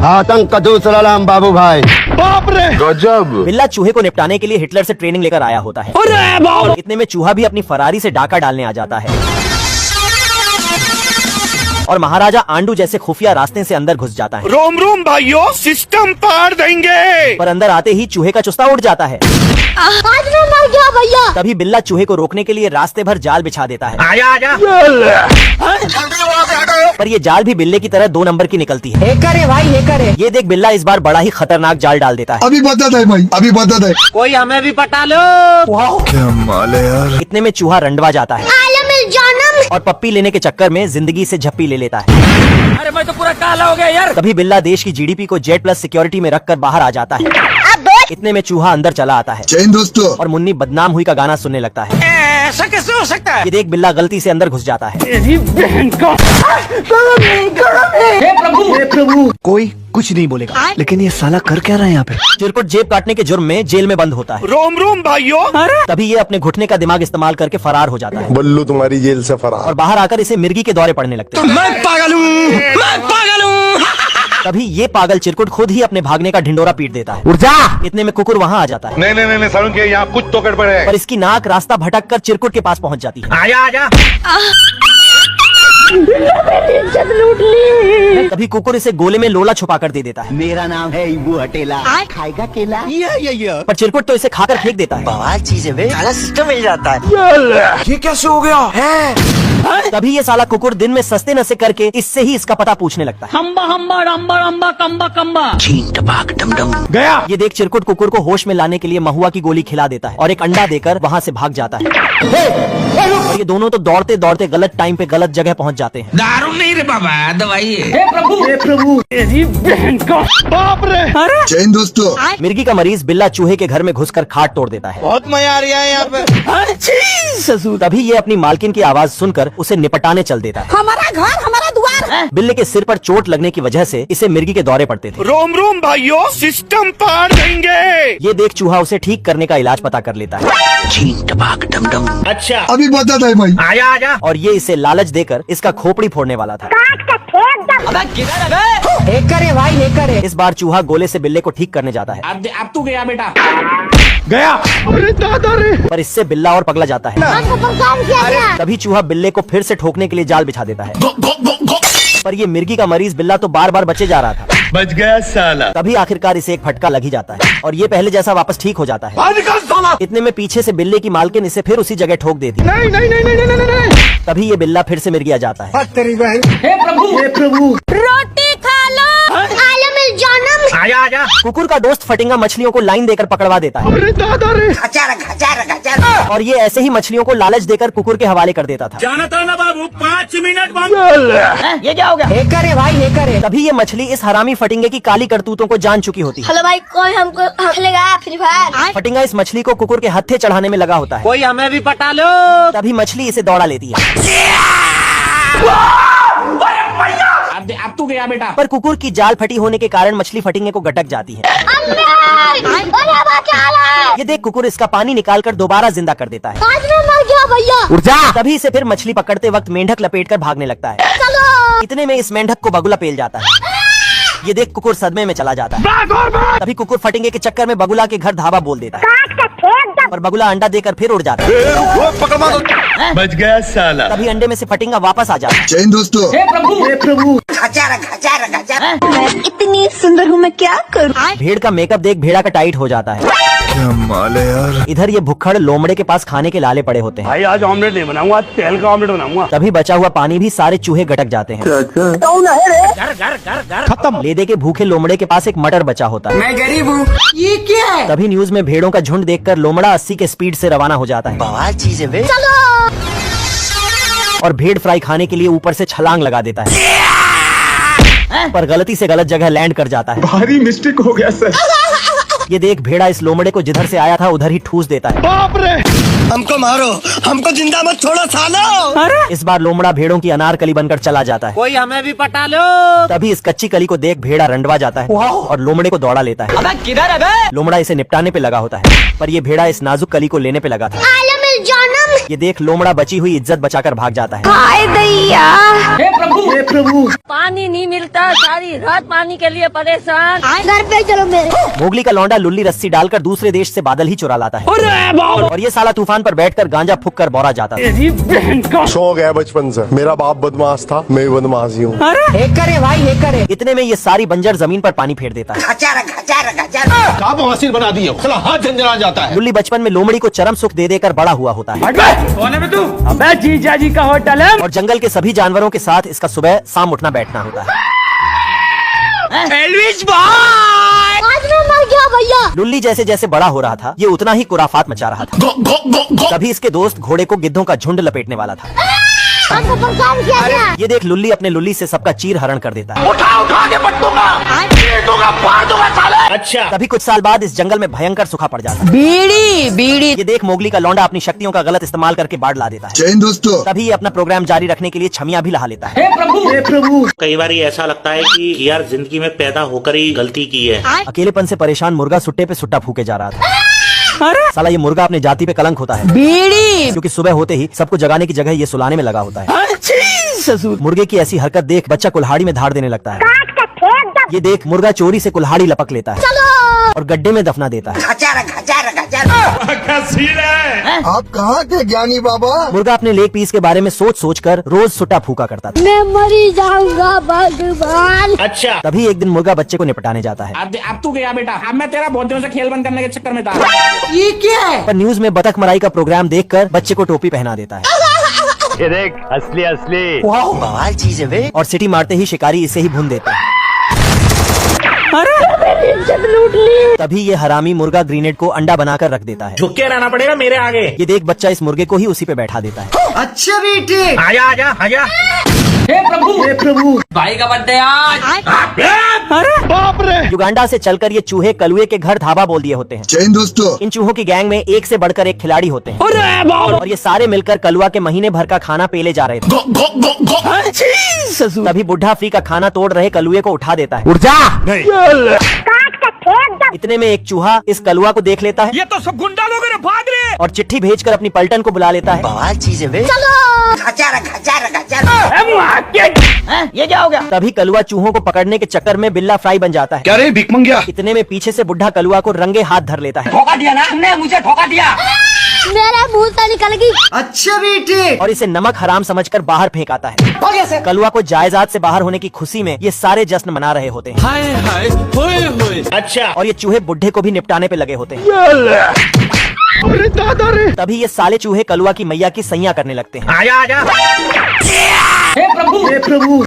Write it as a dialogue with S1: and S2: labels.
S1: आतंक का दूसरा नाम बाबू भाई।
S2: बाप रे गजब।
S3: बिल्ला चूहे को निपटाने के लिए हिटलर से ट्रेनिंग लेकर आया होता है। इतने में चूहा भी अपनी फरारी से डाका डालने आ जाता है और महाराजा आंडू जैसे खुफिया रास्ते से अंदर घुस जाता है।
S2: रोम रोम भाइयों, सिस्टम पार देंगे।
S3: पर अंदर आते ही चूहे का चुस्ता उड़ जाता है।
S4: आज मैं मर गया भैया।
S3: तभी बिल्ला चूहे को रोकने के लिए रास्ते भर जाल बिछा देता है।
S2: आजा आजा।
S3: पर ये जाल भी बिल्ले की तरह 2 नंबर की निकलती है।
S4: करे भाई ये करे।
S3: ये देख बिल्ला इस बार बड़ा ही खतरनाक जाल डाल देता है।
S5: अभी बता दे भाई, अभी बता दे।
S4: कोई हमें भी पटा लो।
S5: क्या माल है यार।
S3: इतने में चूहा रंडवा जाता है और पप्पी लेने के चक्कर में जिंदगी से झप्पी ले लेता है।
S4: अरे मैं तो पूरा काला हो गया यार।
S3: तभी बिल्ला देश की जीडीपी को जेड प्लस सिक्योरिटी में रखकर बाहर आ जाता है। इतने में चूहा अंदर चला आता है
S5: जय हिंद दोस्तों।
S3: और मुन्नी बदनाम हुई का गाना सुनने लगता है।
S4: ऐसा कैसे हो सकता है?
S3: ये देख बिल्ला गलती से अंदर घुस जाता है।
S4: हे प्रभु।
S6: कोई कुछ नहीं बोलेगा, लेकिन ये साला कर क्या रहा है यहाँ पे?
S3: चिरकुट जेब काटने के जुर्म में जेल में बंद होता है।
S2: रोम रोम भाइयों।
S3: तभी ये अपने घुटने का दिमाग इस्तेमाल करके फरार हो जाता है
S5: बल्लू तुम्हारी जेल से फरार।
S3: और बाहर आकर इसे मिर्गी के दौरे पड़ने लगते हैं।
S4: मैं पागल हूँ।
S3: तभी ये पागल चिरकुट खुद ही अपने भागने का ढिंडोरा पीट देता है। उठ जा। इतने में कुकुर वहाँ आ जाता है।
S2: नहीं सारुण के यहाँ कुछ तो गड़बड़ है।
S3: पर इसकी नाक रास्ता भटक कर चिरकुट के पास पहुँच जाती है।
S2: आजा आजा।
S4: लूट ली।
S3: तभी कुकुर इसे गोले में लोला छुपा कर दे देता है।
S6: मेरा नाम है इबू हटेला, खाएगा केला।
S3: पर चिरकुट तो इसे खाकर फेंक देता है।
S6: बवाल चीज है बे, साला सिस्टम मिल जाता है।
S2: ये कैसे हो गया है?
S3: तभी ये साला कुकुर दिन में सस्ते नशे करके इससे ही इसका पता पूछने लगता है।
S4: हम्बा हम्बा रम्बा रम्बा कम्बा कम्बा।
S6: छीन टपाक डम डम।
S2: गया।
S3: ये देख चिरकुट कुकुर को होश में लाने के लिए महुआ की गोली खिला देता है और एक अंडा देकर वहाँ से भाग जाता है। और ये दोनों तो दौड़ते दौड़ते गलत टाइम पे गलत जगह पहुँच जाते हैं।
S7: दारू नहीं रे बाबा, दवाई है।
S4: हे प्रभु।
S2: तेरी बहन का बाप रे।
S5: जय हिंद दोस्तों।
S3: मिर्गी का मरीज बिल्ला चूहे के घर में घुसकर खाट तोड़ देता है।
S2: बहुत मजा आ रहा है यहाँ पे।
S3: तभी ये अपनी मालकिन की आवाज सुनकर उसे निपटाने चल देता है।
S4: हमारा घर हमारा द्वार।
S3: बिल्ले के सिर पर चोट लगने की वजह से इसे मिर्गी के दौरे पड़ते थे।
S2: रोम रोम भाइयों, सिस्टम पार देंगे।
S3: ये देख चूहा उसे ठीक करने का इलाज पता कर लेता है।
S6: छीन टपाक डम डम।
S2: अच्छा।
S5: अभी बता दे भाई।
S2: आजा आजा।
S3: और ये इसे लालच देकर इसका खोपड़ी फोड़ने वाला था।
S4: एक करे भाई एक करे।
S3: इस बार चूहा गोले से बिल्ले को ठीक करने जाता है।
S7: अब तू गया बेटा।
S2: गया। अरे दादा रे।
S3: पर इससे बिल्ला और पगला जाता है। तभी चूहा बिल्ले को फिर से ठोकने के लिए जाल बिछा देता है। पर ये मिर्गी का मरीज बिल्ला तो बार बार बचे जा रहा था।
S2: बच गया साला।
S3: तभी आखिरकार इसे एक फटका लग ही जाता है और ये पहले जैसा वापस ठीक हो जाता है।
S2: बाहर निकल साला।
S3: इतने में पीछे से बिल्ले की मालकिन इसे फिर उसी जगह ठोक देती है।
S2: नहीं।
S3: तभी ये बिल्ला फिर से मिर्गी आ जाता है।
S4: हे प्रभु। रोटी खा लो। आलम जानम।
S2: आजा आजा।
S3: कुकुर का दोस्त फटिंगा मछलियों को लाइन देकर पकड़वा देता है
S2: अरे दादा रे।
S3: और ये ऐसे ही मछलियों को लालच देकर कुकुर के हवाले कर देता था।
S2: जाना था ना बाबू, 5 मिनट बाद।
S4: ये क्या हो गया? एक करे भाई एक करे।
S3: तभी ये मछली इस हरामी फटिंगे की काली करतूतों को जान चुकी होती है।
S8: हेलो भाई, कोई हमको खेलेगा फ्री फायर?
S3: फटिंगा इस मछली को कुकुर के हत्थे चढ़ाने में लगा होता है।
S4: कोई हमें भी पटा लो।
S3: तभी मछली इसे दौड़ा लेती है।
S7: अब तू गया बेटा।
S3: पर कुकुर की जाल फटी होने के कारण मछली फटिंगे को गटक जाती है। ये देख कुकुर इसका पानी निकालकर दोबारा जिंदा कर देता है।
S8: आज मैं मर गया भैया।
S3: उठ जा। तभी इसे फिर मछली पकड़ते वक्त मेंढक लपेटकर भागने लगता है। इतने में इस मेंढक को बगुला पेल जाता है। ये देख कुकुर सदमे में चला जाता है। तभी कुकुर फटिंगे के चक्कर में बगुला के घर धावा बोल देता है और बगुला अंडा देकर फिर उड़ जाता है।
S2: बच गया साला।
S3: तभी अंडे में से फटिंगा वापस आ जाता है।
S5: जय हिंद दोस्तों।
S4: हे प्रभु।
S8: मैं इतनी सुंदर हूँ, मैं क्या करूँ?
S3: भेड़ का मेकअप देख भेड़ा का टाइट हो जाता है।
S5: क्या माल है यार।
S3: इधर ये भुक्खड़ लोमड़े के पास खाने के लाले पड़े होते हैं।
S2: भाई आज ऑमलेट नहीं बनाऊंगा, आज तेल का ऑमलेट बनाऊंगा।
S3: तभी बचा हुआ पानी भी सारे चूहे गटक जाते हैं। खत्म। ले दे के भूखे लोमड़े के पास एक मटर बचा होता है।
S7: मैं गरीब हूँ।
S4: ये क्या है?
S3: तभी न्यूज में भेड़ों का झुंड देखकर लोमड़ा 80 के स्पीड से रवाना हो जाता है
S6: बवाल चीज है बे।
S3: और भेड़ फ्राई खाने के लिए ऊपर से छलांग लगा देता है। पर गलती से गलत जगह लैंड कर जाता है।
S2: भारी मिस्टेक हो गया सर।
S3: ये देख भेड़ा इस लोमड़े को जिधर से आया था उधर ही ठूस देता है।
S2: बाप रे।
S6: हमको मारो, हमको जिंदा मत छोड़ो सालो।
S3: इस बार लोमड़ा भेड़ों की अनारकली बनकर चला जाता है।
S4: कोई हमें भी पटा लो।
S3: तभी इस कच्ची कली को देख भेड़ा रंडवा जाता है और लोमड़े को दौड़ा लेता है।
S4: अबे किधर है बे?
S3: लोमड़ा इसे निपटाने पे लगा होता है पर ये भेड़ा इस नाजुक कली को लेने पे लगा था।
S8: आलम जानम।
S3: ये देख लोमड़ा बची हुई इज्जत बचाकर भाग जाता है।
S8: हाय दैया।
S4: हे प्रभु। हे प्रभु।
S9: पानी नहीं मिलता, सारी रात पानी के लिए परेशान।
S8: घर पे चलो मेरे।
S3: मोगली का लौंडा लुल्ली रस्सी डालकर दूसरे देश से बादल ही चुरा लाता है और ये साला तूफान पर बैठकर गांजा फूक कर बौरा जाता है।
S5: शौक है बचपन से, मेरा बाप बदमाश था, मैं भी बदमाश ही हूँ।
S4: करे भाई हे करे।
S3: इतने में ये सारी बंजर जमीन पर पानी फेर देता है।
S2: क्या बवासीर बना दिए, साला हाथ झंझना जाता है।
S3: लुल्ली बचपन में लोमड़ी को चरम सुख दे देकर बड़ा हुआ होता है
S2: अबे जीजा जी का होटल है।
S3: और जंगल के सभी जानवरों के साथ इसका सुबह शाम उठना बैठना होता है।
S8: आज मैं मर गया भैया।
S3: लुल्ली जैसे जैसे बड़ा हो रहा था ये उतना ही कुराफात मचा रहा था। तभी इसके दोस्त घोड़े को गिद्धों का झुंड लपेटने वाला था।
S8: हमको परेशान किया गया।
S3: ये देख लुल्ली अपने लुल्ली से सबका चीर हरण कर देता है।
S2: उठा के पट्टूंगा, दूंगा, फाड़ दूंगा साले। अच्छा,
S3: तभी कुछ साल बाद इस जंगल में भयंकर सूखा पड़ जाता है।
S4: बीड़ी
S3: ये देख मोगली का लौंडा अपनी शक्तियों का गलत इस्तेमाल करके बाढ़ ला देता है।
S5: जय हिंद दोस्तों।
S3: तभी ये अपना प्रोग्राम जारी रखने के लिए छमिया भी लहा लेता है।
S4: हे प्रभु।
S10: कई बार ये ऐसा लगता है कि यार जिंदगी में पैदा होकर ही गलती की है।
S3: अकेलेपन से परेशान मुर्गा सुट्टे पे सुट्टा फूके जा रहा था। साला ये मुर्गा अपने जाति पे कलंक होता है
S4: बीड़ी।
S3: क्योंकि सुबह होते ही सबको जगाने की जगह ये सुलाने में लगा होता है। मुर्गे की ऐसी हरकत देख बच्चा कुल्हाड़ी में धार देने लगता है। ये देख मुर्गा चोरी से कुल्हाड़ी लपक लेता है और गड्ढे में दफना देता है।
S2: क्या सीन है।
S5: आप कहाँ के ज्ञानी बाबा?
S3: मुर्गा अपने लेग पीस के बारे में सोच सोच कर रोज सुट्टा फूका करता था।
S8: मैं मरी जाऊंगा भगवान।
S2: अच्छा,
S3: तभी एक दिन मुर्गा बच्चे को निपटाने जाता है।
S7: अब तू गया बेटा। अब मैं तेरा बहुत दिनों से खेल बंद करने के चक्कर में था।
S4: ये क्या है?
S3: पर न्यूज में बतख मराई का प्रोग्राम देखकर बच्चे को टोपी पहना देता है
S1: ये देख असली असली।
S4: बवाल चीज है वे।
S3: और सिटी मारते ही शिकारी इसे ही भून देता है। तभी ये हरामी मुर्गा ग्रेनेड को अंडा बनाकर रख देता है।
S10: झुक के रहना पड़ेगा मेरे आगे।
S3: ये देख बच्चा इस मुर्गे को ही उसी पे बैठा देता है।
S4: अच्छा बेटे।
S2: आजा आजा आजा।
S4: हे प्रभु।
S7: भाई का बर्थडे आज।
S2: बाप रे।
S3: युगांडा से चलकर ये चूहे कलुए के घर धाबा बोल दिए होते हैं।
S5: जय हिंद दोस्तों।
S3: इन चूहों की गैंग में एक से बढ़कर एक खिलाड़ी होते हैं और ये सारे मिलकर कलुआ के महीने भर का खाना पेले जा रहे थे। तभी बुढ़ा फ्री का खाना तोड़ रहे कलुए को उठा देता है। इतने में एक चूहा इस कलुआ को देख लेता है
S2: ये तो सब गुंडा लोग रे, भाग रहे।
S3: और चिट्ठी भेजकर अपनी पलटन को बुला लेता है।
S4: बवाल चीज है वे।
S3: ये क्या हो गया? तभी कलुआ चूहों को पकड़ने के चक्कर में बिल्ला फ्राई बन जाता है।
S2: क्या रे भिख मंगिया।
S3: इतने में पीछे से बुढ़ा कलुआ को रंगे हाथ धर लेता है
S7: धोखा दिया ना तुमने, मुझे धोखा दिया।
S8: मेरे मुंह से निकल गई।
S4: अच्छा बेटे।
S3: और इसे नमक हराम समझकर बाहर फेंक आता है। कलुआ को जायदाद से बाहर होने की खुशी में ये सारे जश्न मना रहे होते हैं।
S2: हाय हाय होए होए। अच्छा,
S3: और ये चूहे बुढ़े को भी निपटाने पे लगे होते हैं।
S2: अरे दादा रे।
S3: तभी ये साले चूहे कलुआ की मैया की सैया करने लगते हैं।
S2: आजा आजा।
S4: हे प्रभु।